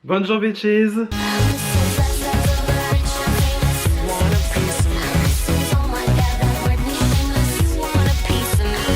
Bonjour bitches.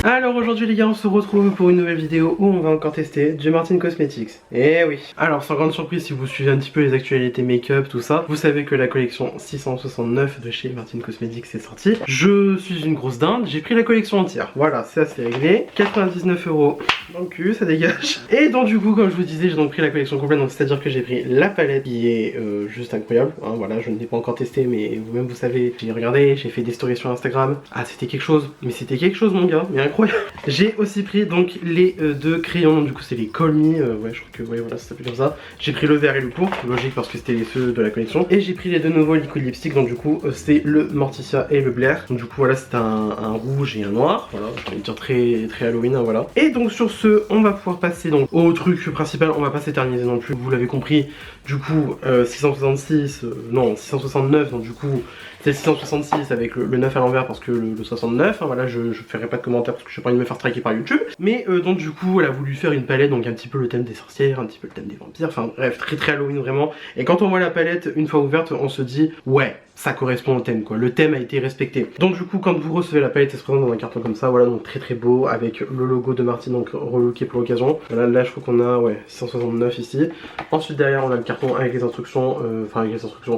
Alors aujourd'hui les gars, on se retrouve pour une nouvelle vidéo où on va encore tester du Martin Cosmetics. Eh oui. Alors sans grande surprise, si vous suivez un petit peu les actualités make-up, tout ça, vous savez que la collection 669 de chez Martin Cosmetics est sortie. Je suis une grosse dinde, j'ai pris la collection entière. Voilà, ça c'est réglé. 99 € dans le cul, ça dégage. Et donc du coup, comme je vous disais, j'ai donc pris la collection complète, donc c'est-à-dire que j'ai pris la palette qui est juste incroyable. Hein, voilà, je ne l'ai pas encore testé, mais vous-même vous savez, j'ai regardé, j'ai fait des stories sur Instagram. Ah, c'était quelque chose, mais c'était quelque chose mon gars, mais incroyable. J'ai aussi pris donc les deux crayons, donc du coup c'est les Call Me, ouais je crois que ouais, voilà, ça s'appelle comme ça. J'ai pris le vert et le court, logique parce que c'était les feux de la collection. Et j'ai pris les deux nouveaux liquid lipstick, donc du coup c'est le Morticia et le Blair. Donc du coup voilà, c'est un rouge et un noir, voilà, je vais dire très Halloween, hein, voilà. Et donc sur ce, on va pouvoir passer donc au truc principal, on va pas s'éterniser non plus, vous l'avez compris. Du coup 666, non 669, donc du coup c'est 666 avec le 9 à l'envers parce que le 69, hein, voilà, je ferai pas de commentaires parce que j'ai pas envie de me faire traquer par YouTube. Mais donc du coup elle a voulu faire une palette, donc un petit peu le thème des sorcières, un petit peu le thème des vampires, enfin bref, très Halloween vraiment. Et quand on voit la palette une fois ouverte, on se dit ouais, ça correspond au thème quoi, le thème a été respecté. Donc du coup quand vous recevez la palette, elle se présente dans un carton comme ça, voilà, donc très beau avec le logo de Martin, donc relooké pour l'occasion. Voilà, là je crois qu'on a ouais 669 ici. Ensuite derrière on a le carton avec les instructions,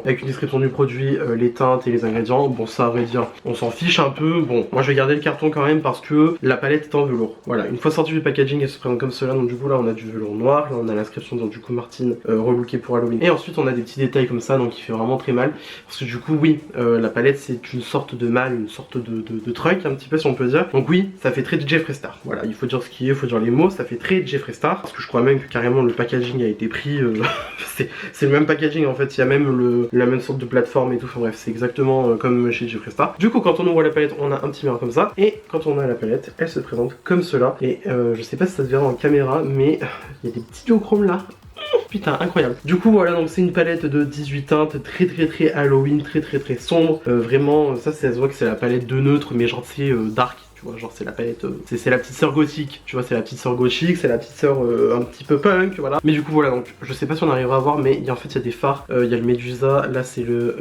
avec une description du produit, les teintes et les ingrédients. Bon ça à vrai dire, on s'en fiche un peu. Bon moi je vais garder le carton quand même parce que la palette est en velours. Voilà, une fois sortie du packaging elle se présente comme cela, donc du coup là on a du velours noir, là on a l'inscription donc du coup Martin relooké pour Halloween. Et ensuite on a des petits détails comme ça, donc il fait vraiment très mal. Parce que du coup oui, la palette c'est une sorte de malle, une sorte de truc un petit peu si on peut dire. Donc oui, ça fait très Jeffree Star. Voilà, il faut dire ce qui est, il faut dire les mots, ça fait très Jeffree Star. Parce que je crois même que carrément le packaging a été pris, c'est le même packaging en fait, il y a même la même sorte de plateforme et tout, enfin bref, c'est exactement comme chez Jeffree Star. Du coup quand on ouvre la palette, on a un petit miroir comme ça, et quand on a la palette, elle se présente comme cela. Et je sais pas si ça se verra en caméra, mais il y a des petits duochromes là. Putain, incroyable. Du coup voilà, donc c'est une palette de 18 teintes, très Halloween, très sombre. Vraiment, ça se voit que c'est la palette de neutre, mais genre c'est dark. Genre c'est la palette, c'est la petite sœur gothique, tu vois, c'est la petite sœur gothique, c'est la petite sœur un petit peu punk, voilà. Mais du coup voilà, donc je sais pas si on arrivera à voir, mais en fait il y a des phares, il y a le Medusa, là c'est le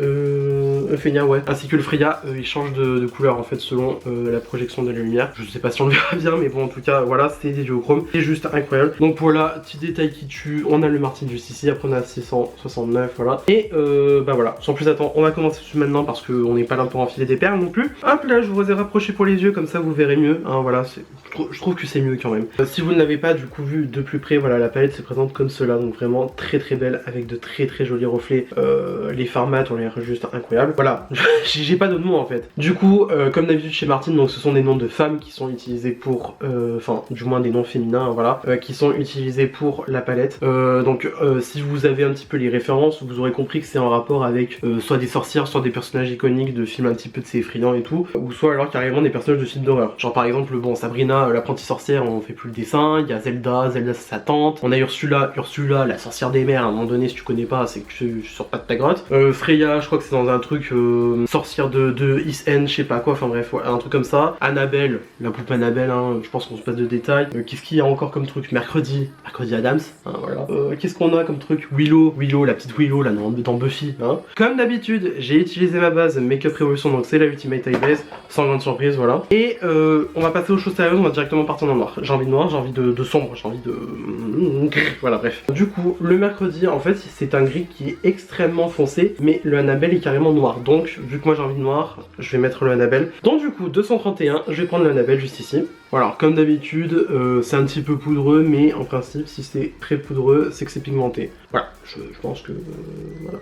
Euphénia, ouais, ainsi que le Freya, ils changent de couleur en fait selon la projection de la lumière. Je sais pas si on le verra bien, mais bon en tout cas voilà, c'est des duochromes, c'est juste incroyable. Donc voilà, petit détail qui tue, on a le Martin juste ici, après on a 669, voilà. Et bah voilà, sans plus attendre, on va commencer dessus maintenant parce qu'on n'est pas là pour enfiler des perles non plus. Hop là, je vous ai rapproché pour les yeux, comme ça vous verrez mieux, hein, voilà, je trouve que c'est mieux quand même. Si vous ne l'avez pas du coup vu de plus près, voilà, la palette se présente comme cela, donc vraiment très belle avec de très jolis reflets. Les formats ont l'air juste incroyables. Voilà, j'ai pas d'autres mots en fait. Du coup, comme d'habitude chez Martin, donc ce sont des noms de femmes qui sont utilisés pour, enfin du moins des noms féminins, voilà, qui sont utilisés pour la palette. Donc si vous avez un petit peu les références, vous aurez compris que c'est en rapport avec soit des sorcières, soit des personnages iconiques de films un petit peu de ces effrayants et tout, ou soit alors carrément des personnages de films d'horreur. Genre par exemple, bon, Sabrina, l'apprentie sorcière, on fait plus le dessin. Il y a Zelda c'est sa tante. On a Ursula, la sorcière des mers. À un moment donné, si tu connais pas, c'est que tu sors pas de ta grotte. Freya, je crois que c'est dans un truc sorcière de East End, je sais pas quoi. Enfin bref, ouais, un truc comme ça. Annabelle, la poupe Annabelle, hein, je pense qu'on se passe de détails. Qu'est-ce qu'il y a encore comme truc? Mercredi Adams, hein, voilà. Qu'est-ce qu'on a comme truc? Willow, la petite Willow là dans Buffy, hein. Comme d'habitude, j'ai utilisé ma base Makeup Revolution, donc c'est la Ultimate Eye Base, sans grande surprise, voilà. Et on va passer aux choses sérieuses, on va directement partir dans le noir. J'ai envie de noir, j'ai envie de sombre, j'ai envie de... Voilà, bref. Du coup, le mercredi, en fait, c'est un gris qui est extrêmement foncé, mais le Annabelle est carrément noir. Donc, vu que moi j'ai envie de noir, je vais mettre le Annabelle. Donc du coup, 231, je vais prendre le Annabelle juste ici. Voilà, alors, comme d'habitude, c'est un petit peu poudreux, mais en principe, si c'est très poudreux, c'est que c'est pigmenté. Voilà, je pense que voilà,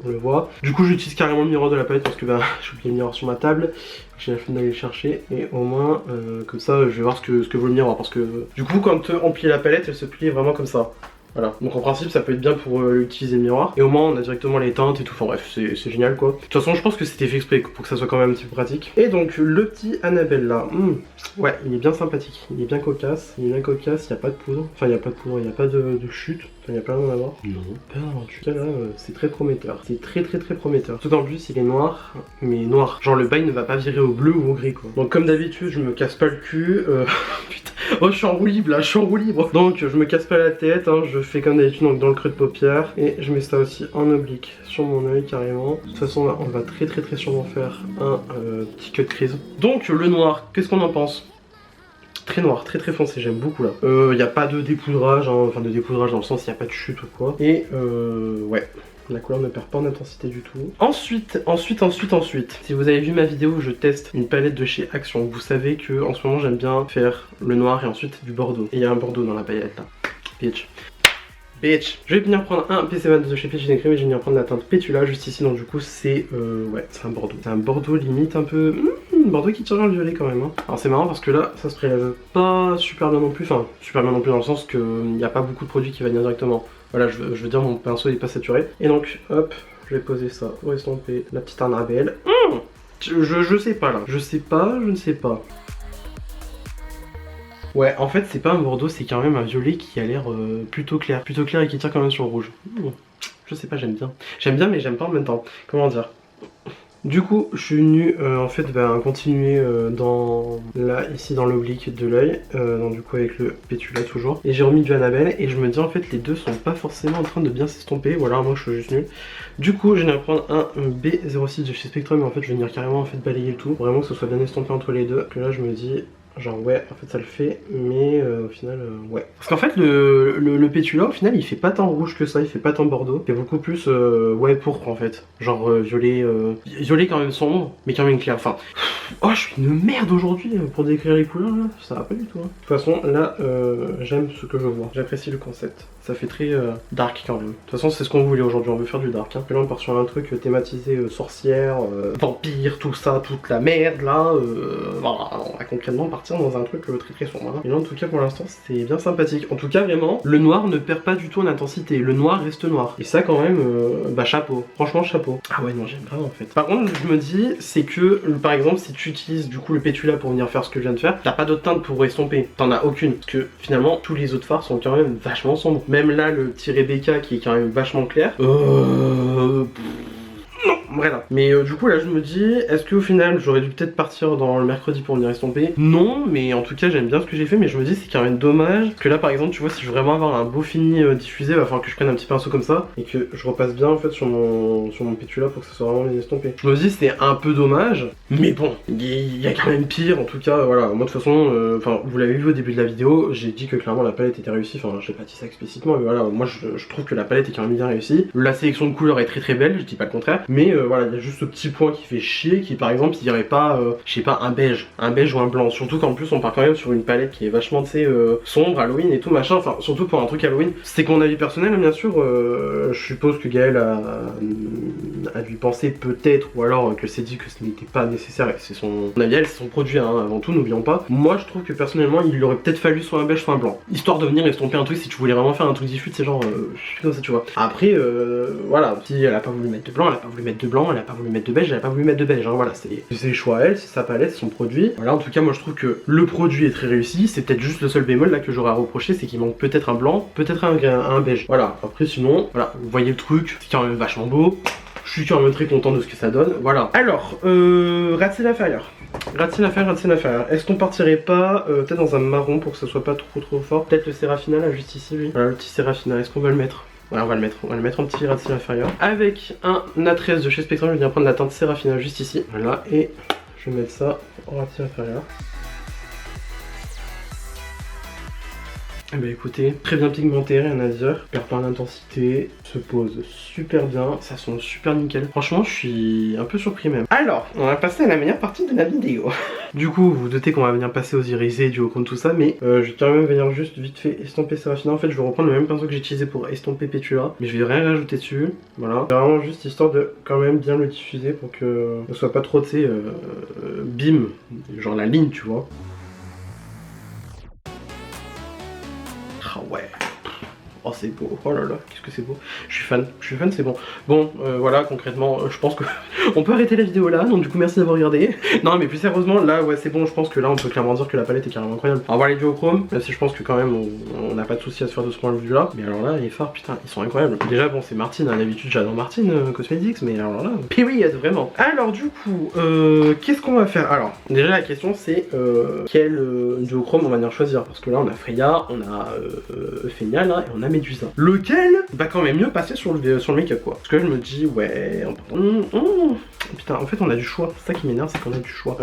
on le voit. Du coup, j'utilise carrément le miroir de la palette parce que j'ai oublié le miroir sur ma table. J'ai la flemme d'aller le chercher et au moins, comme ça, je vais voir ce que vaut le miroir parce que du coup, quand on plie la palette, elle se plie vraiment comme ça. Voilà, donc en principe ça peut être bien pour utiliser le miroir. Et au moins on a directement les teintes et tout, enfin bref, c'est génial quoi. De toute façon je pense que c'était fait exprès pour que ça soit quand même un petit peu pratique. Et donc le petit Annabelle là, ouais, il est bien sympathique, il est bien cocasse, il n'y a pas de poudre. Enfin il n'y a pas de poudre, il n'y a pas de chute. Enfin, il n'y a pas rien à voir. Non, pas vraiment de chute. Là, c'est très prometteur. C'est très prometteur. Tout en plus il est noir, mais noir. Genre le bail ne va pas virer au bleu ou au gris quoi. Donc comme d'habitude je me casse pas le cul. Putain. Oh je suis en roue libre là, je suis en roue libre. Donc je me casse pas la tête, hein, je fais comme d'habitude, donc dans le creux de paupière, et je mets ça aussi en oblique sur mon œil carrément. De toute façon là on va très sûrement faire un petit cut crease. Donc le noir, qu'est-ce qu'on en pense? Très noir, très foncé, j'aime beaucoup là. Il n'y a pas de dépoudrage, hein, enfin de dépoudrage dans le sens il n'y a pas de chute ou quoi. Et ouais. La couleur ne perd pas en intensité du tout. Ensuite, si vous avez vu ma vidéo où je teste une palette de chez Action, vous savez que en ce moment j'aime bien faire le noir et ensuite du bordeaux. Et il y a un bordeaux dans la palette là. Bitch. Je vais venir prendre un PC22 de chez Peach Crème et je vais venir prendre la teinte Pétula juste ici. Donc du coup c'est ouais, c'est un bordeaux. C'est un bordeaux limite un peu... bordeaux qui tire vers le violet quand même. Hein. Alors c'est marrant parce que là ça se prélève pas super bien non plus. Enfin super bien non plus dans le sens qu'il n'y a pas beaucoup de produits qui va venir directement. Voilà, je veux dire mon pinceau il est pas saturé. Et donc hop, je vais poser ça pour estomper la petite Annabelle. Je sais pas là. Je ne sais pas. Ouais, en fait, c'est pas un bordeaux, c'est quand même un violet qui a l'air plutôt clair et qui tire quand même sur le rouge. Je sais pas, j'aime bien. J'aime bien, mais j'aime pas en même temps. Comment dire? Du coup, je suis venu en fait continuer dans là, ici dans l'oblique de l'œil, du coup avec le pétula toujours. Et j'ai remis du Annabelle et je me dis en fait les deux sont pas forcément en train de bien s'estomper. Voilà, moi je suis juste nul. Du coup, je viens prendre un B06 de chez Spectrum et en fait je vais venir carrément en fait balayer le tout, vraiment que ce soit bien estompé entre les deux. Que là je me dis genre ouais, en fait ça le fait, mais au final ouais. Parce qu'en fait le pétula au final il fait pas tant rouge que ça, il fait pas tant bordeaux. Il fait beaucoup plus ouais pourpre en fait. Genre violet quand même sombre, mais quand même clair. Enfin, oh je suis une merde aujourd'hui pour décrire les couleurs là, ça va pas du tout. Hein. De toute façon là j'aime ce que je vois, j'apprécie le concept. Ça fait très dark quand même. De toute façon c'est ce qu'on voulait aujourd'hui, on veut faire du dark. Hein. Là on part sur un truc thématisé sorcière, vampire, tout ça, toute la merde là. Voilà, on va concrètement partir dans un truc très sombre. Hein. Et là en tout cas pour l'instant c'est bien sympathique. En tout cas vraiment, le noir ne perd pas du tout en intensité. Le noir reste noir. Et ça quand même, bah chapeau. Franchement chapeau. Ah ouais non j'aime vraiment en fait. Par contre je me dis c'est que par exemple si tu utilises du coup le pétula pour venir faire ce que je viens de faire, t'as pas d'autre teinte pour estomper. T'en as aucune. Parce que finalement tous les autres fards sont quand même vachement sombres. Même là le petit Rebecca qui est quand même vachement clair. Non, voilà. Mais du coup là je me dis, est-ce qu'au final j'aurais dû peut-être partir dans le mercredi pour venir estomper? Non, mais en tout cas j'aime bien ce que j'ai fait, mais je me dis c'est quand même dommage que là par exemple tu vois si je veux vraiment avoir un beau fini diffusé, il va falloir que je prenne un petit pinceau comme ça et que je repasse bien en fait sur mon pétula pour que ça soit vraiment bien estompé. Je me dis c'est un peu dommage, mais bon, il y a quand même pire en tout cas, voilà. Moi de toute façon, enfin vous l'avez vu au début de la vidéo, j'ai dit que clairement la palette était réussie, enfin j'ai pas dit ça explicitement, mais voilà, moi je trouve que la palette est quand même bien réussie. La sélection de couleurs est très belle, je dis pas le contraire, mais voilà, il y a juste ce petit point qui fait chier, qui par exemple il irait pas, je sais pas, un beige ou un blanc, surtout qu'en plus on part quand même sur une palette qui est vachement, tu sais, sombre, Halloween et tout machin, enfin surtout pour un truc Halloween. C'est mon avis personnel bien sûr, je suppose que Gaël a dû penser peut-être, ou alors que s'est dit que ce n'était pas nécessaire, et c'est son avis, c'est son produit hein, avant tout, n'oublions pas. Moi je trouve que personnellement il aurait peut-être fallu soit un beige soit un blanc, histoire de venir estomper un truc si tu voulais vraiment faire un truc diffus, c'est genre, comme ça tu vois. Après, voilà, si elle a pas voulu mettre de blanc, elle a pas voulu mettre de blanc, elle a pas voulu mettre de beige, elle a pas voulu mettre de beige, hein, voilà, c'est le choix à elle, c'est sa palette, c'est son produit. Voilà, en tout cas moi je trouve que le produit est très réussi, c'est peut-être juste le seul bémol là que j'aurais à reprocher, c'est qu'il manque peut-être un blanc, peut-être un beige. Voilà, après sinon, voilà, vous voyez le truc, c'est quand même vachement beau. Je suis quand même très content de ce que ça donne, voilà. Alors, Rat-il inférieur. Est-ce qu'on partirait pas peut-être dans un marron pour que ce soit pas trop fort? Peut-être le Sérafina là, juste ici, lui. Voilà, le petit Sérafina, est-ce qu'on va le mettre? Ouais, on va le mettre en petit Rat-il inférieur. Avec un A13 de chez Spectrum, je vais bien prendre la teinte Sérafina juste ici. Voilà, et je vais mettre ça en Rat-il inférieur. Eh ben écoutez, très bien pigmenté, rien à dire, perd pas en intensité, se pose super bien, ça sent super nickel. Franchement je suis un peu surpris même. Alors, on va passer à la meilleure partie de la vidéo. Du coup, vous vous doutez qu'on va venir passer aux irisés, du Duochrome, tout ça, mais je vais quand même venir juste vite fait estomper Sérafina. En fait je vais reprendre le même pinceau que j'ai utilisé pour estomper Pétula, mais je vais rien rajouter dessus, voilà. C'est vraiment juste histoire de quand même bien le diffuser pour que ne soit pas trop, tu sais, bim, genre la ligne tu vois. Ah ouais. Oh c'est beau, oh là là, qu'est-ce que c'est beau. Je suis fan, c'est bon. Bon, voilà, concrètement, je pense que on peut arrêter la vidéo là, donc du coup merci d'avoir regardé. Non mais plus sérieusement, là ouais c'est bon, je pense que là on peut clairement dire que la palette est carrément incroyable. Alors voilà les duochromes, même si je pense que quand même on n'a pas de souci à se faire de ce point de vue là. Mais alors là, les fards, putain, ils sont incroyables. Déjà bon c'est Martine, hein, d'habitude j'adore Martine Cosmetics, mais alors là, period, vraiment. Alors du coup, qu'est-ce qu'on va faire? Alors, déjà la question c'est quel duochrome on va venir choisir. Parce que là on a Freya, on a Fénia là, et on a Medusine. Médusa. Lequel va quand même mieux passer sur le make-up quoi. Parce que je me dis, ouais, putain, en fait on a du choix. C'est ça qui m'énerve, c'est qu'on a du choix.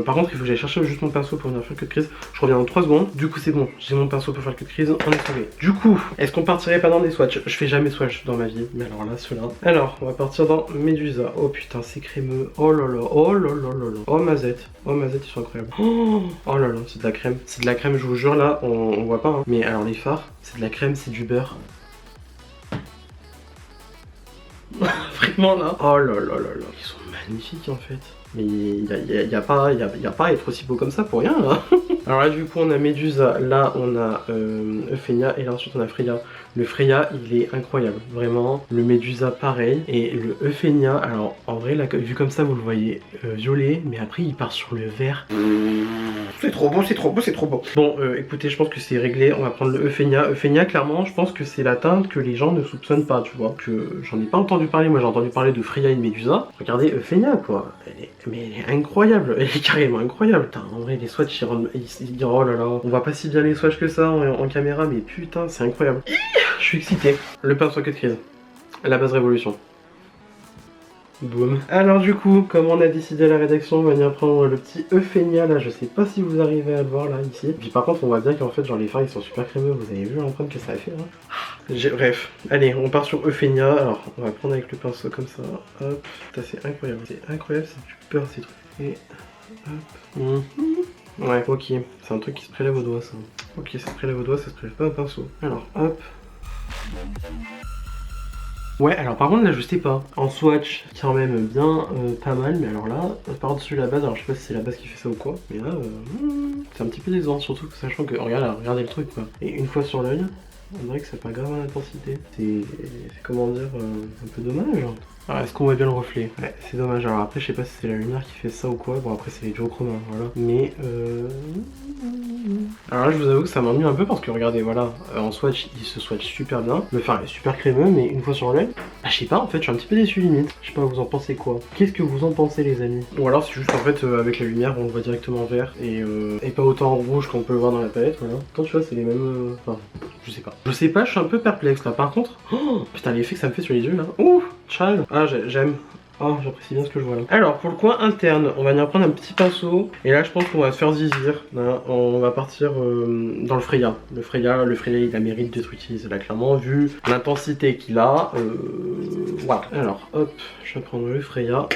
Par contre, il faut que j'aille chercher juste mon pinceau pour venir faire le cut de crise. Je reviens dans 3 secondes. Du coup, c'est bon, j'ai mon pinceau pour faire le cut de crise. On est sauvé. Du coup, est-ce qu'on partirait pas dans des swatchs? Je fais jamais swatch dans ma vie, mais alors là, ceux-là. Alors, on va partir dans Médusa. Oh putain, c'est crémeux. Oh là là, oh là là là là. Oh Mazette. Oh Mazette, ils sont incroyables. Oh là là, c'est de la crème. C'est de la crème, je vous jure, là, on voit pas. Hein. Mais alors, les fards, c'est de la crème, c'est du beurre. Vraiment là. Oh là là là là. Ils sont magnifiques en fait. Mais il y a pas à être aussi beau comme ça pour rien là. Alors là du coup on a Médusa, là on a Euphenia et là ensuite on a Freya. Le Freya il est incroyable, vraiment. Le Médusa pareil. Et le Euphenia, alors en vrai là, vu comme ça vous le voyez violet, mais après il part sur le vert. C'est trop beau, c'est trop beau, c'est trop beau. Bon écoutez, je pense que c'est réglé, on va prendre le Euphenia. Euphenia clairement je pense que c'est la teinte que les gens ne soupçonnent pas, tu vois. Que j'en ai pas entendu parler, moi j'ai entendu parler de Freya et de Médusa. Regardez Euphenia quoi, mais elle est incroyable, elle est carrément incroyable. Putain, en vrai les swatchs ils disent oh là là, on voit pas si bien les swatchs que ça en caméra, mais putain c'est incroyable. Je suis excité. Le pinceau cut crise, la base révolution. Boum. Alors du coup, comme on a décidé à la rédaction, on va venir prendre le petit Euphenia là, je sais pas si vous arrivez à le voir là, ici. Et puis par contre, on voit bien qu'en fait, genre les fards ils sont super crémeux, vous avez vu l'empreinte que ça a fait là. Bref, allez, on part sur Euphenia. Alors, on va prendre avec le pinceau comme ça, hop, c'est incroyable, c'est du beurre ces trucs. Et hop, ouais, ok, c'est un truc qui se prélève au doigt ça. Ok, ça se prélève au doigt, ça se prélève pas au pinceau. Alors, hop. Ouais, alors par contre là je sais pas, en swatch quand même bien pas mal, mais alors là, par-dessus la base, alors je sais pas si c'est la base qui fait ça ou quoi, mais là c'est un petit peu décevant, surtout sachant que, regardez le truc quoi. Et une fois sur l'œil, on dirait que ça pas grave en intensité. C'est comment dire, un peu dommage. Alors est-ce qu'on voit bien le reflet? Ouais, c'est dommage. Alors après je sais pas si c'est la lumière qui fait ça ou quoi, bon après c'est les duochromes, voilà. Mais alors là je vous avoue que ça m'ennuie un peu parce que regardez, voilà, en swatch il se swatch super bien, enfin il est super crémeux, mais une fois sur l'œil, bah je sais pas, en fait je suis un petit peu déçu limite. Je sais pas, vous en pensez quoi? Qu'est-ce que vous en pensez les amis? Ou alors c'est juste en fait avec la lumière on le voit directement en vert et pas autant en rouge qu'on peut le voir dans la palette, voilà. Quand tu vois c'est les mêmes, enfin je sais pas. Je sais pas, je suis un peu perplexe là par contre. Oh, putain l'effet que ça me fait sur les yeux là. Ouh, child. Ah j'aime. Oh, j'apprécie bien ce que je vois là. Alors, pour le coin interne, on va venir prendre un petit pinceau. Et là, je pense qu'on va se faire zizir. Là, on va partir dans le Freya. Le Freya, il a mérite d'être utilisé là, clairement, vu l'intensité qu'il a. Voilà. Alors, hop, je vais prendre le Freya.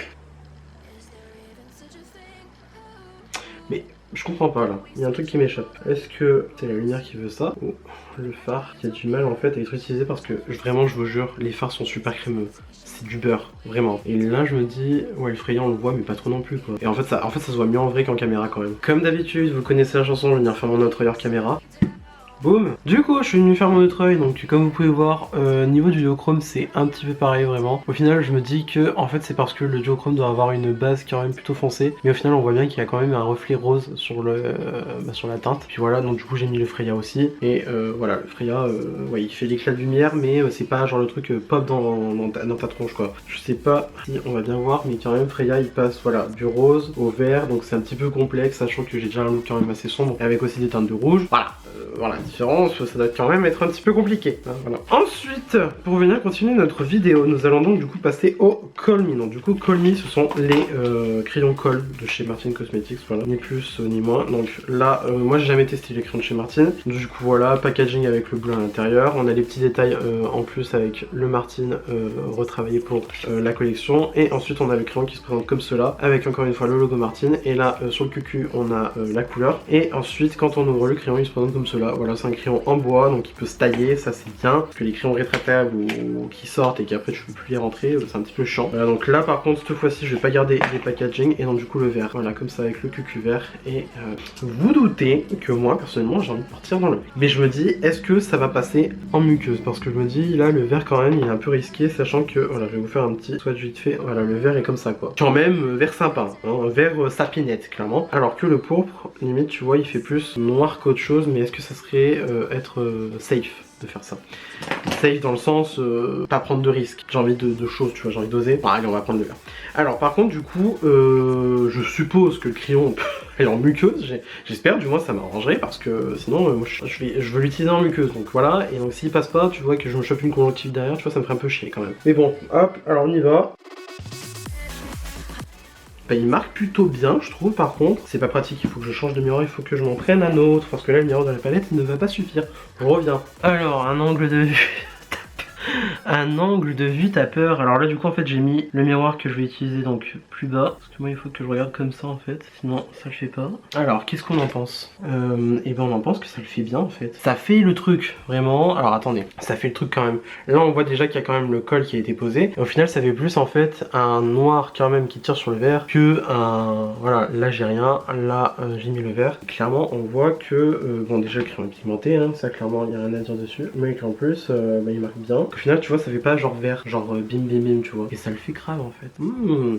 Mais je comprends pas là, il y a un truc qui m'échappe. Est-ce que c'est la lumière qui veut ça ou le phare qui a du mal en fait à être utilisé parce que vraiment je vous jure, les fards sont super crémeux. C'est du beurre, vraiment. Et là je me dis, ouais le Freya on le voit mais pas trop non plus quoi. Et en fait ça se voit mieux en vrai qu'en caméra quand même. Comme d'habitude, vous connaissez la chanson, je vais venir faire mon autre caméra. Boum. Du coup je suis venu faire mon autre œil, donc comme vous pouvez voir niveau du duochrome c'est un petit peu pareil vraiment. Au final je me dis que en fait c'est parce que le duochrome doit avoir une base quand même plutôt foncée, mais au final on voit bien qu'il y a quand même un reflet rose sur sur la teinte. Puis voilà, donc du coup j'ai mis le Freya aussi et voilà le Freya ouais, il fait l'éclat de lumière mais c'est pas genre le truc pop dans ta tronche quoi. Je sais pas si on va bien voir, mais quand même Freya il passe voilà du rose au vert, donc c'est un petit peu complexe sachant que j'ai déjà un look quand même assez sombre avec aussi des teintes de rouge. Voilà, différence, ça doit quand même être un petit peu compliqué. Hein, voilà. Ensuite, pour venir continuer notre vidéo, nous allons donc du coup passer au Call Me. Donc du coup, Call Me, ce sont les crayons Call de chez Martin Cosmetics, voilà, ni plus ni moins. Donc là, moi j'ai jamais testé les crayons de chez Martin. Du coup voilà, packaging avec le bleu à l'intérieur. On a les petits détails en plus avec le Martin retravaillé pour la collection. Et ensuite on a le crayon qui se présente comme cela, avec encore une fois le logo Martin. Et là, sur le cucu, on a la couleur. Et ensuite, quand on ouvre le crayon, il se présente comme cela. Voilà, c'est un crayon en bois, donc il peut se tailler, ça c'est bien. Parce que les crayons rétractables ou qui sortent et qu'après tu peux plus les rentrer, c'est un petit peu chiant. Voilà, donc là par contre, cette fois-ci, je vais pas garder les packaging et donc du coup le vert. Voilà, comme ça avec le cucu vert. Et vous doutez que moi, personnellement, j'ai envie de partir dans le vert. Mais je me dis, est-ce que ça va passer en muqueuse? Parce que je me dis, là, le vert quand même, il est un peu risqué, sachant que, voilà, je vais vous faire un petit swatch vite fait. Voilà, le vert est comme ça quoi. Quand même, vert sympa, hein, vert sapinette, clairement. Alors que le pourpre, limite, tu vois, il fait plus noir qu'autre chose, mais est-ce que ça serait être safe de faire ça? Safe dans le sens pas prendre de risques. J'ai envie de choses, tu vois, j'ai envie d'oser. Bon, allez, on va prendre le vert. Alors par contre du coup je suppose que le crayon elle est en muqueuse, j'espère, du moins ça m'arrangerait parce que sinon moi, je veux l'utiliser en muqueuse, donc voilà. Et donc s'il passe pas, tu vois que je me chope une conjonctive derrière, tu vois, ça me ferait un peu chier quand même. Mais bon, hop, alors on y va. Bah, il marque plutôt bien, je trouve. Par contre, c'est pas pratique, il faut que je change de miroir, il faut que je m'en prenne un autre, parce que là le miroir de la palette ne va pas suffire. Je reviens. Alors, un angle de vue. Un angle de vue, t'as peur. Alors là du coup en fait j'ai mis le miroir que je vais utiliser donc plus bas, parce que moi il faut que je regarde comme ça en fait, sinon ça le fait pas. Alors qu'est-ce qu'on en pense? Et ben on en pense que ça le fait bien en fait. Ça fait le truc vraiment. Alors attendez, ça fait le truc quand même. Là on voit déjà qu'il y a quand même le col qui a été posé, et au final ça fait plus en fait un noir quand même qui tire sur le vert que un... Voilà, là j'ai rien, là j'ai mis le vert. Clairement on voit que bon déjà le crayon est pigmenté, hein, ça clairement il n'y a rien à dire dessus, mais qu'en plus bah, il marque bien. Au final tu vois ça fait pas genre vert, genre bim bim bim tu vois, et ça le fait grave en fait.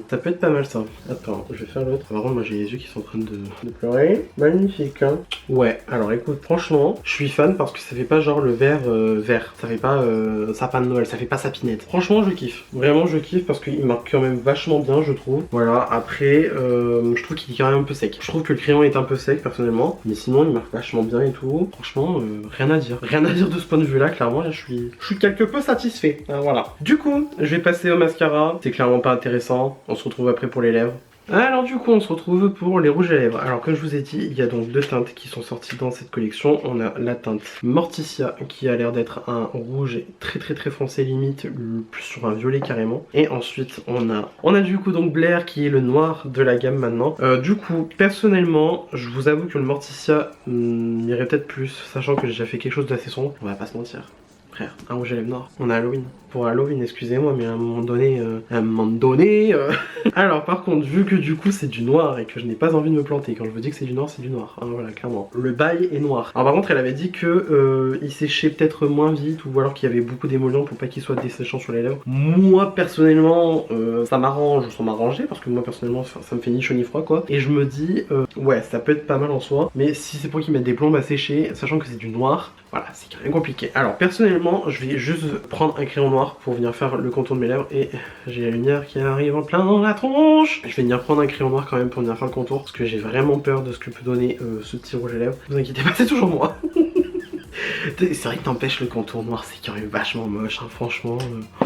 Ça peut être pas mal ça. Attends, je vais faire l'autre. Par contre moi j'ai les yeux qui sont en train de pleurer. Magnifique hein. Ouais, alors écoute, franchement je suis fan parce que ça fait pas genre le vert vert, ça fait pas sapin de Noël, ça fait pas sapinette. Franchement je kiffe, vraiment je kiffe parce qu'il marque quand même vachement bien je trouve. Voilà, après je trouve qu'il est quand même un peu sec. Je trouve que le crayon est un peu sec personnellement, mais sinon il marque vachement bien et tout. Franchement rien à dire. Rien à dire de ce point de vue là, clairement là je suis quelque peu satisfait. Voilà. Du coup, je vais passer au mascara. C'est clairement pas intéressant. On se retrouve après pour les lèvres. Alors du coup on se retrouve pour les rouges à lèvres. Alors comme je vous ai dit, il y a donc deux teintes qui sont sorties dans cette collection. On a la teinte Morticia qui a l'air d'être un rouge très foncé limite, plus sur un violet carrément. Et ensuite on a du coup donc Blair qui est le noir de la gamme maintenant. Du coup personnellement je vous avoue que le Morticia m'irait peut-être plus, sachant que j'ai déjà fait quelque chose d'assez sombre. On va pas se mentir. Frère, un rouge à lèvres noir. On a Halloween. Pour Halloween, excusez-moi, mais à un moment donné... Alors par contre, vu que du coup c'est du noir et que je n'ai pas envie de me planter, quand je vous dis que c'est du noir, c'est du noir. Hein, voilà, clairement. Le bail est noir. Alors par contre, elle avait dit que il séchait peut-être moins vite, ou alors qu'il y avait beaucoup d'émollients pour pas qu'il soit desséchant sur les lèvres. Moi, personnellement, ça m'arrange, sans m'arranger, parce que moi, personnellement, ça me fait ni chaud ni froid, quoi. Et je me dis, ouais, ça peut être pas mal en soi, mais si c'est pour qu'ils mettent des plombes à sécher, sachant que c'est du noir, voilà, c'est quand même compliqué. Alors personnellement, je vais juste prendre un crayon noir pour venir faire le contour de mes lèvres, et j'ai la lumière qui arrive en plein dans la tronche. Je vais venir prendre un crayon noir quand même pour venir faire le contour, parce que j'ai vraiment peur de ce que peut donner ce petit rouge à lèvres. Ne vous inquiétez pas, c'est toujours moi. C'est vrai que t'empêches le contour noir, c'est quand même vachement moche, hein, franchement.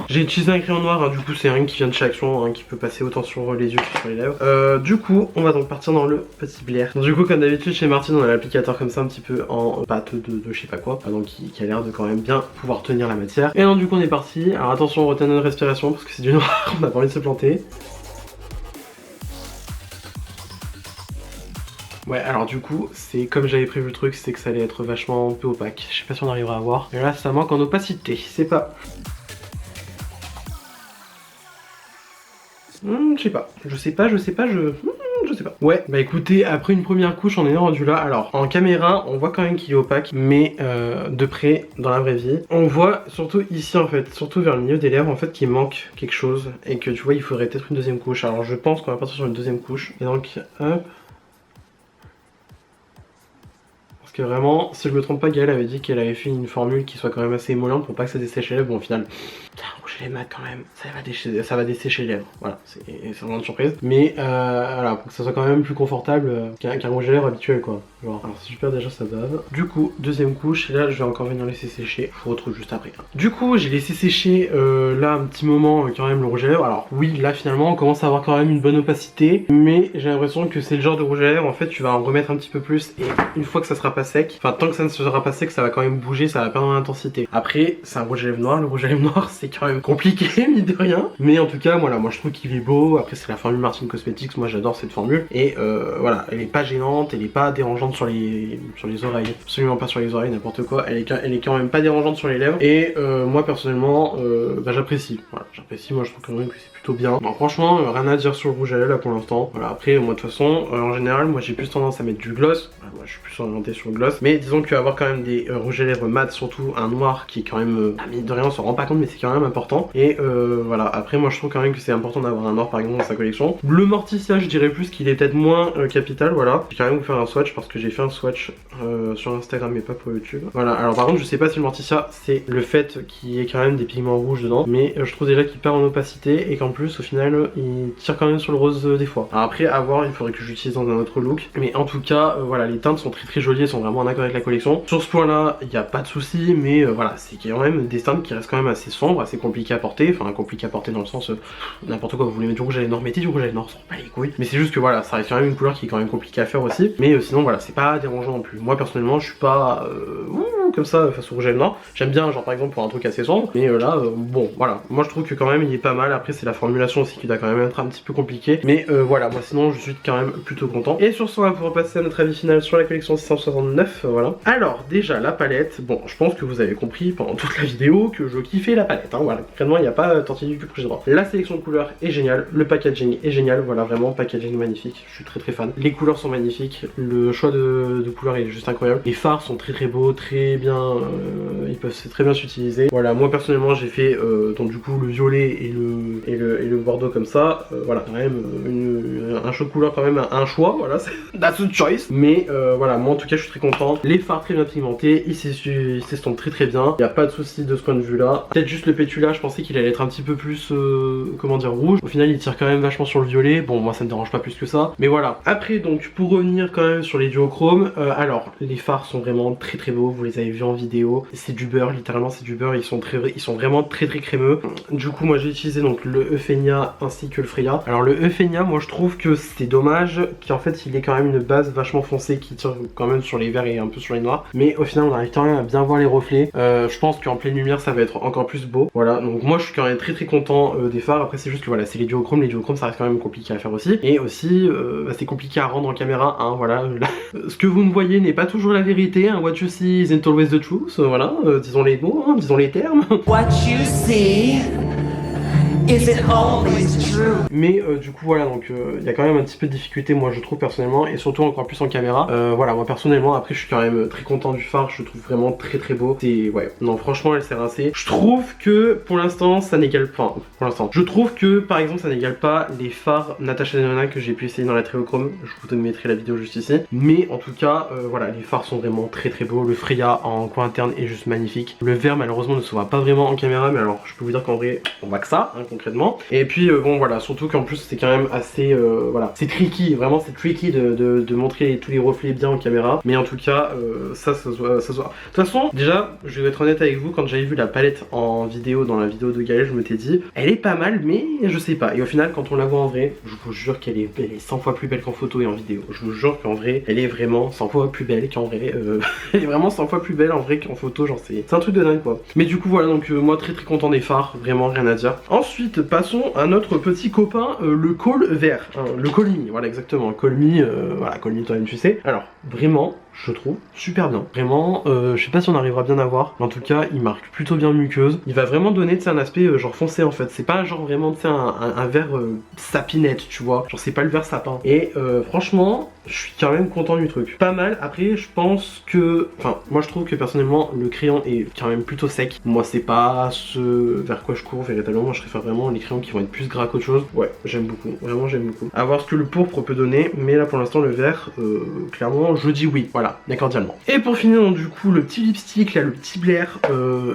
J'ai utilisé un crayon noir, hein, du coup c'est rien qui vient de chez Action, hein, qui peut passer autant sur les yeux que sur les lèvres. Du coup, on va donc partir dans le petit Blair. Donc, du coup, comme d'habitude chez Martine, on a l'applicateur comme ça, un petit peu en pâte de je sais pas quoi, donc qui a l'air de quand même bien pouvoir tenir la matière. Et donc du coup on est parti. Alors attention, on retient notre respiration parce que c'est du noir, on n'a pas envie de se planter. Ouais, alors du coup, c'est comme j'avais prévu le truc, c'est que ça allait être vachement un peu opaque. Je sais pas si on arrivera à voir. Mais là, ça manque en opacité, c'est pas... je sais pas. Je sais pas. Ouais, bah écoutez, après une première couche, on est rendu là. Alors, en caméra, on voit quand même qu'il est opaque, mais de près, dans la vraie vie, on voit surtout ici en fait, surtout vers le milieu des lèvres en fait, qu'il manque quelque chose et que tu vois, il faudrait peut-être une deuxième couche. Alors, je pense qu'on va partir sur une deuxième couche. Et donc, hop. Parce que vraiment, si je me trompe pas, Gaëlle avait dit qu'elle avait fait une formule qui soit quand même assez émollante pour pas que ça dessèche les lèvres. Bon, au final, rouge les mat quand même, ça va dessécher les lèvres. Voilà, c'est vraiment une surprise. Mais voilà, pour que ça soit quand même plus confortable qu'un rouge à lèvres habituel quoi. Genre, alors c'est super, déjà ça bave. Du coup, deuxième couche, et là je vais encore venir laisser sécher. Je vous retrouve juste après. Du coup, j'ai laissé sécher là un petit moment quand même le rouge à lèvres. Alors oui, là finalement on commence à avoir quand même une bonne opacité, mais j'ai l'impression que c'est le genre de rouge à lèvres en fait tu vas en remettre un petit peu plus et une fois que ça sera pas sec, enfin tant que ça ne sera pas sec, ça va quand même bouger, ça va perdre en intensité. Après, c'est un rouge à lèvres noir, le rouge à lèvres noir c'est quand même compliqué mine de rien, mais en tout cas voilà, moi je trouve qu'il est beau. Après c'est la formule Martine Cosmetics, moi j'adore cette formule et voilà, elle est pas gênante, elle est pas dérangeante sur les oreilles, absolument pas sur les oreilles, n'importe quoi, elle est quand même pas dérangeante sur les lèvres et moi personnellement bah, j'apprécie, voilà, j'apprécie, moi je trouve quand même que c'est plutôt bien. Donc franchement rien à dire sur le rouge à lèvres là pour l'instant. Voilà, après moi de toute façon en général moi j'ai plus tendance à mettre du gloss, voilà, moi je suis plus orienté sur sur le gloss. Mais disons qu'avoir quand même des rouges à lèvres mat, surtout un noir qui est quand même, mine de rien on s'en rend pas compte mais c'est quand même important. Et voilà, après moi je trouve quand même que c'est important d'avoir un noir par exemple dans sa collection. Le Morticia je dirais plus qu'il est peut-être moins capital, voilà. Je vais quand même vous faire un swatch parce que j'ai fait un swatch sur Instagram mais pas pour YouTube. Voilà, alors par contre je sais pas si le Morticia c'est le fait qu'il y ait quand même des pigments rouges dedans, mais je trouve déjà qu'il perd en opacité et qu'en plus au final il tire quand même sur le rose des fois. Alors après à voir, il faudrait que j'utilise dans un autre look, mais en tout cas voilà, les teintes sont très jolies, elles sont vraiment en accord avec la collection. Sur ce point là il n'y a pas de souci, mais voilà, c'est quand même des teintes qui restent quand même assez sombres, assez compliquées à porter, enfin compliquées à porter dans le sens n'importe quoi, vous voulez mettre du rouge à lèvres noir, mettez du rouge à lèvres noir, s'en bat les couilles. Mais c'est juste que voilà, ça reste quand même une couleur qui est quand même compliquée à faire aussi, mais sinon voilà, c'est pas dérangeant non plus. Moi personnellement je suis pas comme ça face au rouge à lèvres noir, j'aime bien genre par exemple pour un truc assez sombre, mais là bon voilà, moi je trouve que quand même il est pas mal. Après c'est la formulation aussi qui doit quand même être un petit peu compliquée, mais voilà, moi sinon je suis quand même plutôt content. Et sur ce on va pouvoir passer à notre avis final sur la collection 669, voilà. Alors déjà la palette, bon je pense que vous avez compris pendant toute la vidéo que je kiffais la palette, hein, voilà, concrètement il n'y a pas tortillé du cul droit. La sélection de couleurs est géniale, le packaging est génial, voilà, vraiment packaging magnifique, je suis très fan. Les couleurs sont magnifiques, le choix de couleurs est juste incroyable, les fards sont très beaux, très bien, ils peuvent très bien s'utiliser. Voilà, moi personnellement j'ai fait donc du coup le violet et le bordeaux comme ça, voilà, quand même un choix de couleur, quand même un choix, voilà, that's a choice. Mais voilà, moi en tout cas je suis très content, les fards très bien pigmentés, ils s'estompent très bien, il n'y a pas de souci de ce point de vue là. Peut-être juste le pétula, je pensais qu'il allait être un petit peu plus comment dire, rouge, au final il tire quand même vachement sur le violet, bon moi ça me dérange pas plus que ça, mais voilà. Après donc pour revenir quand même sur les duochromes, alors les fards sont vraiment très beaux, vous les avez vus en vidéo, c'est du beurre, littéralement c'est du beurre, ils sont vraiment très crémeux. Du coup moi j'ai utilisé donc le Euphénia ainsi que le Freya. Alors le Euphénia, moi je trouve que c'est dommage qu'en fait il ait quand même une base vachement foncée qui tire quand même sur les verts et un peu sur les noirs, mais au final on arrive quand même à bien voir les reflets. Je pense qu'en pleine lumière ça va être encore plus beau, voilà. Donc moi je suis quand même très content des fards. Après c'est juste que voilà, c'est les duochromes ça reste quand même compliqué à faire aussi, et aussi c'est compliqué à rendre en caméra, hein, voilà. Ce que vous ne voyez n'est pas toujours la vérité, hein. What you see isn't always the truth, voilà, disons les mots, hein, disons les termes. What you see is it always true. Mais du coup voilà, donc il y a quand même un petit peu de difficulté moi je trouve personnellement, et surtout encore plus en caméra. Voilà, moi personnellement après je suis quand même très content du phare, je le trouve vraiment très beau. C'est ouais, non franchement elle s'est rincée. Je trouve que pour l'instant ça n'égale pas, pour l'instant. Je trouve que par exemple ça n'égale pas les phares Natasha Denona que j'ai pu essayer dans la Tréochrome. Je vous mettrai la vidéo juste ici. Mais en tout cas voilà, les phares sont vraiment très beaux. Le Freya en coin interne est juste magnifique. Le vert malheureusement ne se voit pas vraiment en caméra, mais alors je peux vous dire qu'en vrai on voit que ça, hein, concrètement. Et puis bon voilà, surtout qu'en plus c'est quand même assez voilà, c'est tricky, vraiment c'est tricky de montrer tous les reflets bien en caméra. Mais en tout cas ça se voit. De toute façon déjà je vais être honnête avec vous, quand j'avais vu la palette en vidéo dans la vidéo de Gaël, je m'étais dit elle est pas mal mais je sais pas. Et au final quand on la voit en vrai, je vous jure qu'elle est 100 fois plus belle qu'en photo et en vidéo. Je vous jure qu'en vrai elle est vraiment 100 fois plus belle qu'en vrai. Elle est vraiment 100 fois plus belle en vrai qu'en photo, genre c'est un truc de dingue quoi. Mais du coup voilà, donc moi très content des phares, vraiment rien à dire. Ensuite passons à notre petit copain, le col vert, hein, le Call Me, voilà exactement, Call Me, voilà, Call Me toi-même tu sais. Alors vraiment je trouve super bien, vraiment je sais pas si on arrivera bien à voir, mais en tout cas il marque plutôt bien muqueuse, il va vraiment donner un aspect genre foncé en fait, c'est pas genre vraiment un vert sapinette tu vois, genre c'est pas le vert sapin, et franchement je suis quand même content du truc, pas mal. Après je pense que, enfin moi je trouve que personnellement le crayon est quand même plutôt sec, moi c'est pas ce vers quoi je cours véritablement, moi je préfère vraiment les crayons qui vont être plus gras qu'autre chose. Ouais, j'aime beaucoup, vraiment j'aime beaucoup, à voir ce que le pourpre peut donner, mais là pour l'instant le vert clairement je dis oui, voilà, cordialement. Et pour finir donc, du coup le petit lipstick là, le petit Blair,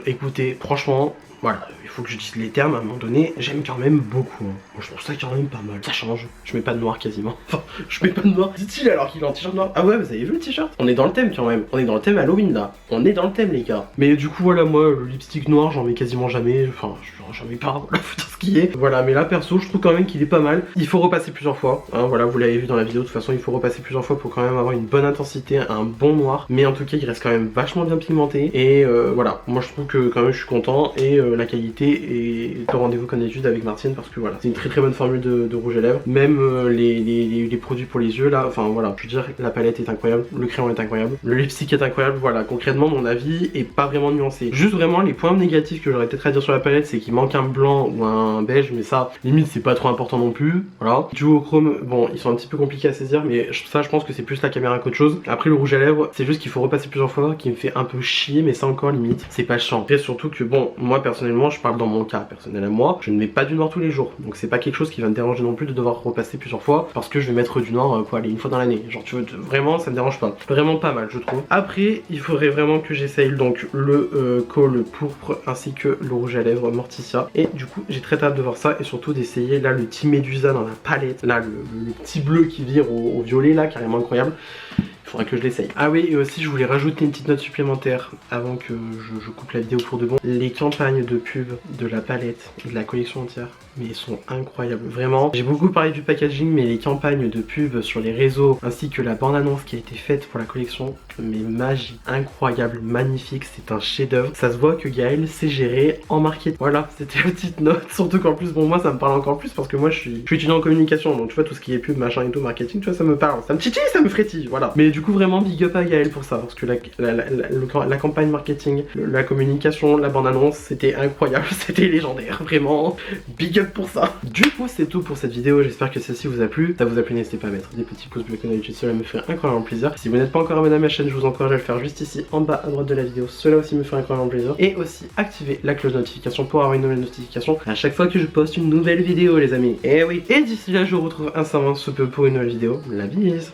écoutez franchement voilà, il faut que je dise les termes à un moment donné, j'aime quand même beaucoup, hein. Moi je trouve ça quand même pas mal, ça change, je mets pas de noir quasiment, enfin je mets pas de noir, dit-il alors qu'il est en t-shirt noir. Ah ouais, vous avez vu le t-shirt? On est dans le thème quand même, on est dans le thème Halloween là, on est dans le thème les gars. Mais du coup voilà, moi le lipstick noir j'en mets quasiment jamais, enfin j'en mets pas, voilà, faut dire ce qui est. Voilà, mais là perso je trouve quand même qu'il est pas mal, il faut repasser plusieurs fois, hein, voilà, vous l'avez vu dans la vidéo, de toute façon il faut repasser plusieurs fois pour quand même avoir une bonne intensité, un bon noir, mais en tout cas il reste quand même vachement bien pigmenté, et voilà, moi je trouve que quand même je suis content, et la qualité qualité et au rendez-vous comme d'habitude avec Martine parce que voilà, c'est une très bonne formule de rouge à lèvres. Même les produits pour les yeux là, enfin voilà, je veux dire, la palette est incroyable, le crayon est incroyable, le lipstick est incroyable, voilà, concrètement mon avis est pas vraiment nuancé. Juste vraiment les points négatifs que j'aurais peut-être à dire sur la palette, c'est qu'il manque un blanc ou un beige, mais ça, limite c'est pas trop important non plus, voilà. Duochrome, bon, ils sont un petit peu compliqués à saisir, mais ça je pense que c'est plus la caméra qu'autre chose. Après le rouge à lèvres, c'est juste qu'il faut repasser plusieurs fois, qui me fait un peu chier, mais ça encore limite, c'est pas chiant. Et surtout que bon, moi personnellement, je parle dans mon cas personnel à moi, je ne mets pas du noir tous les jours, donc c'est pas quelque chose qui va me déranger non plus de devoir repasser plusieurs fois, parce que je vais mettre du noir quoi, aller une fois dans l'année. Genre tu veux, vraiment ça me dérange pas. Vraiment pas mal je trouve. Après, il faudrait vraiment que j'essaye donc le col pourpre ainsi que le rouge à lèvres Morticia. Et du coup, j'ai très hâte de voir ça et surtout d'essayer là le petit Médusa dans la palette, là le petit bleu qui vire au violet là, carrément incroyable. Il faudra que je l'essaye. Ah oui, et aussi je voulais rajouter une petite note supplémentaire avant que je coupe la vidéo pour de bon. Les campagnes de pub de la palette, de la collection entière, mais ils sont incroyables, vraiment. J'ai beaucoup parlé du packaging, mais les campagnes de pub sur les réseaux ainsi que la bande-annonce qui a été faite pour la collection, mais magie, incroyable, magnifique, c'est un chef-d'œuvre. Ça se voit que Gaël sait gérer en marketing. Voilà, c'était une petite note, surtout qu'en plus, bon, moi ça me parle encore plus parce que moi je suis étudiant en communication, donc tu vois, tout ce qui est pub, machin et tout, marketing, tu vois, ça me parle, ça me titille, ça me frétille, voilà. Mais du coup, vraiment big up à Gaël pour ça, parce que la campagne marketing, la communication, la bande-annonce, c'était incroyable, c'était légendaire, vraiment, big up pour ça. Du coup, c'est tout pour cette vidéo, j'espère que celle-ci vous a plu. Si ça vous a plu, n'hésitez pas à mettre des petits pouces bleus comme d'habitude, cela me ferait incroyablement plaisir. Si vous n'êtes pas encore abonné à ma chaîne, je vous encourage à le faire juste ici, en bas à droite de la vidéo, cela aussi me ferait incroyablement plaisir. Et aussi, activer la cloche de notification pour avoir une nouvelle notification à chaque fois que je poste une nouvelle vidéo, les amis. Et oui, et d'ici là, je vous retrouve incessamment sous peu pour une nouvelle vidéo. La bise!